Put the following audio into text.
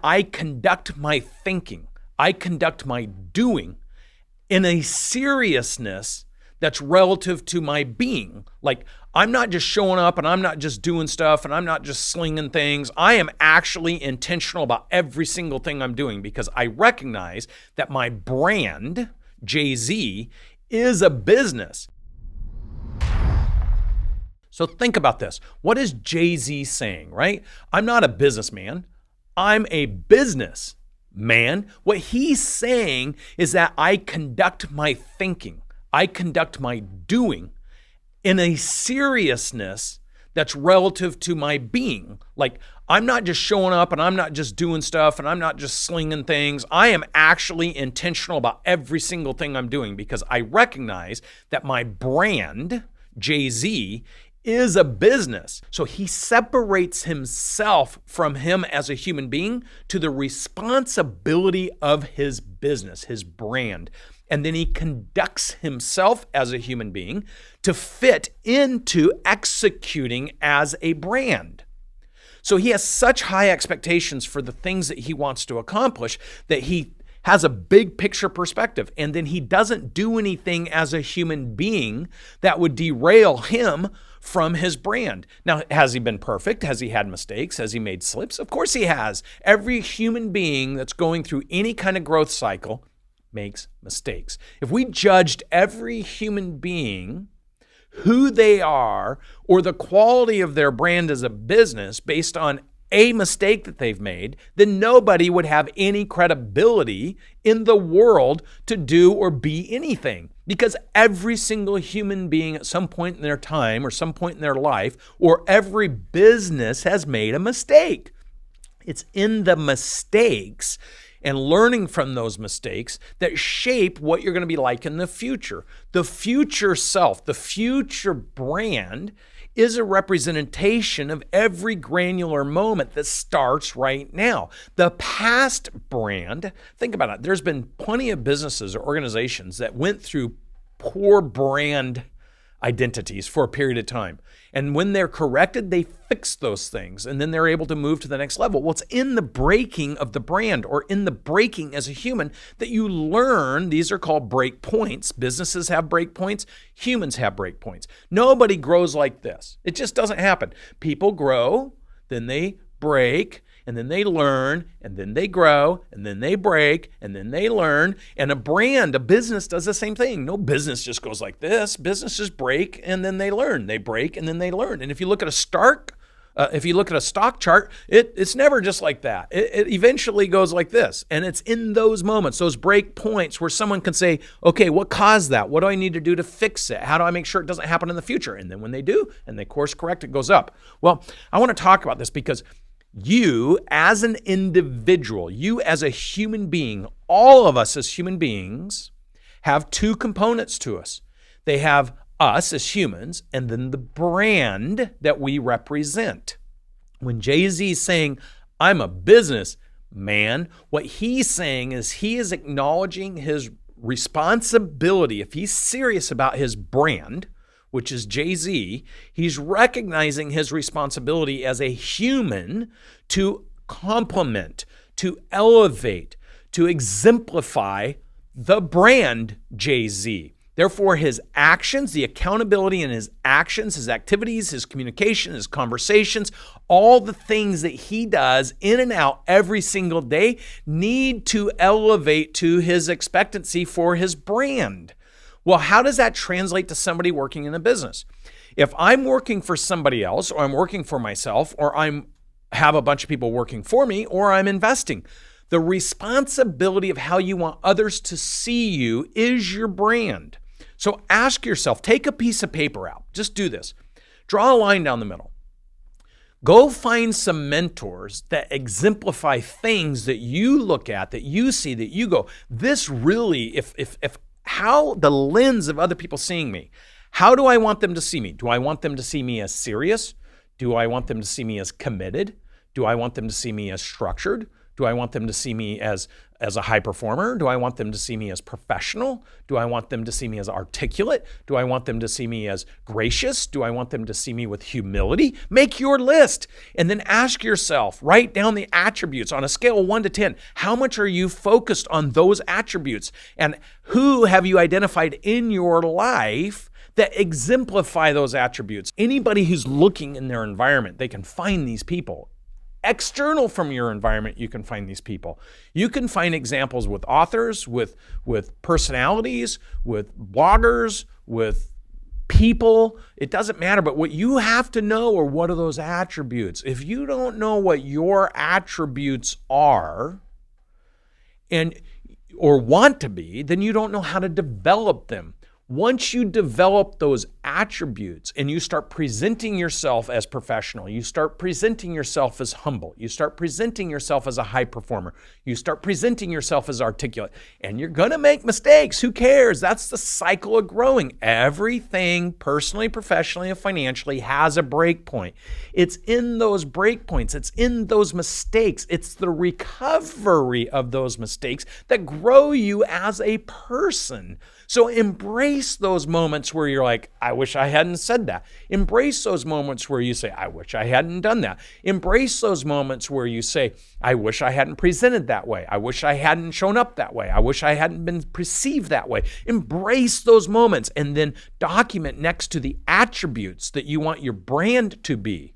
I conduct my thinking, I conduct my doing in a seriousness that's relative to my being. Like, I'm not just showing up and I'm not just doing stuff and I'm not just slinging things. I am actually intentional about every single thing I'm doing because I recognize that my brand, Jay-Z, is a business. So think about this. What is Jay-Z saying, right? I'm not a businessman. I'm a businessman. What he's saying is that I conduct my thinking, I conduct my doing in a seriousness that's relative to my being. Like, I'm not just showing up and I'm not just doing stuff and I'm not just slinging things. I am actually intentional about every single thing I'm doing because I recognize that my brand, Jay-Z, is a business. So he separates himself from him as a human being to the responsibility of his business, his brand. And then he conducts himself as a human being to fit into executing as a brand. So he has such high expectations for the things that he wants to accomplish that he has a big picture perspective. And then he doesn't do anything as a human being that would derail him from his brand. Now, has he been perfect? Has he had mistakes? Has he made slips? Of course he has. Every human being that's going through any kind of growth cycle makes mistakes. If we judged every human being, who they are, or the quality of their brand as a business based on a mistake that they've made, then nobody would have any credibility in the world to do or be anything. Because every single human being at some point in their time or some point in their life, or every business has made a mistake. It's in the mistakes and learning from those mistakes that shape what you're going to be like in the future. The future self, the future brand is a representation of every granular moment that starts right now. The past brand, think about it. There's been plenty of businesses or organizations that went through poor brand identities for a period of time. And when they're corrected, they fix those things and then they're able to move to the next level. Well, it's in the breaking of the brand or in the breaking as a human that you learn. These are called break points. Businesses have break points. Humans have break points. Nobody grows like this. It just doesn't happen. People grow, then they break, and then they learn, and then they grow, and then they break, and then they learn. And a brand, a business does the same thing. No business just goes like this. Businesses break, and then they learn. They break, and then they learn. And if you look at a stock chart, it's never just like that. It eventually goes like this. And it's in those moments, those break points where someone can say, okay, what caused that? What do I need to do to fix it? How do I make sure it doesn't happen in the future? And then when they do, and they course correct, it goes up. Well, I want to talk about this because you as an individual, you as a human being, all of us as human beings have two components to us. They have us as humans and then the brand that we represent. When Jay-Z is saying, I'm a businessman, what he's saying is he is acknowledging his responsibility. If he's serious about his brand, which is Jay-Z, he's recognizing his responsibility as a human to complement, to elevate, to exemplify the brand Jay-Z. Therefore, his actions, the accountability in his actions, his activities, his communication, his conversations, all the things that he does in and out every single day need to elevate to his expectancy for his brand. Well, how does that translate to somebody working in a business? If I'm working for somebody else, or I'm working for myself, or have a bunch of people working for me, or I'm investing, the responsibility of how you want others to see you is your brand. So ask yourself, take a piece of paper out. Just do this. Draw a line down the middle. Go find some mentors that exemplify things that you look at, that you see, that you go, this really, if how the lens of other people seeing me, how do I want them to see me? Do I want them to see me as serious? Do I want them to see me as committed? Do I want them to see me as structured? Do I want them to see me as a high performer? Do I want them to see me as professional? Do I want them to see me as articulate? Do I want them to see me as gracious? Do I want them to see me with humility? Make your list and then ask yourself, write down the attributes on a scale of 1 to 10. How much are you focused on those attributes? And who have you identified in your life that exemplify those attributes? Anybody who's looking in their environment, they can find these people. External from your environment, you can find these people. You can find examples with authors, with personalities, with bloggers, with people. It doesn't matter, but what you have to know are what are those attributes. If you don't know what your attributes are or want to be, then you don't know how to develop them. Once you develop those attributes and you start presenting yourself as professional, you start presenting yourself as humble, you start presenting yourself as a high performer, you start presenting yourself as articulate, and you're going to make mistakes. Who cares? That's the cycle of growing. Everything personally, professionally, and financially has a break point. It's in those break points. It's in those mistakes. It's the recovery of those mistakes that grow you as a person. So embrace those moments where you're like, I wish I hadn't said that. Embrace those moments where you say, I wish I hadn't done that. Embrace those moments where you say, I wish I hadn't presented that way. I wish I hadn't shown up that way. I wish I hadn't been perceived that way. Embrace those moments and then document next to the attributes that you want your brand to be.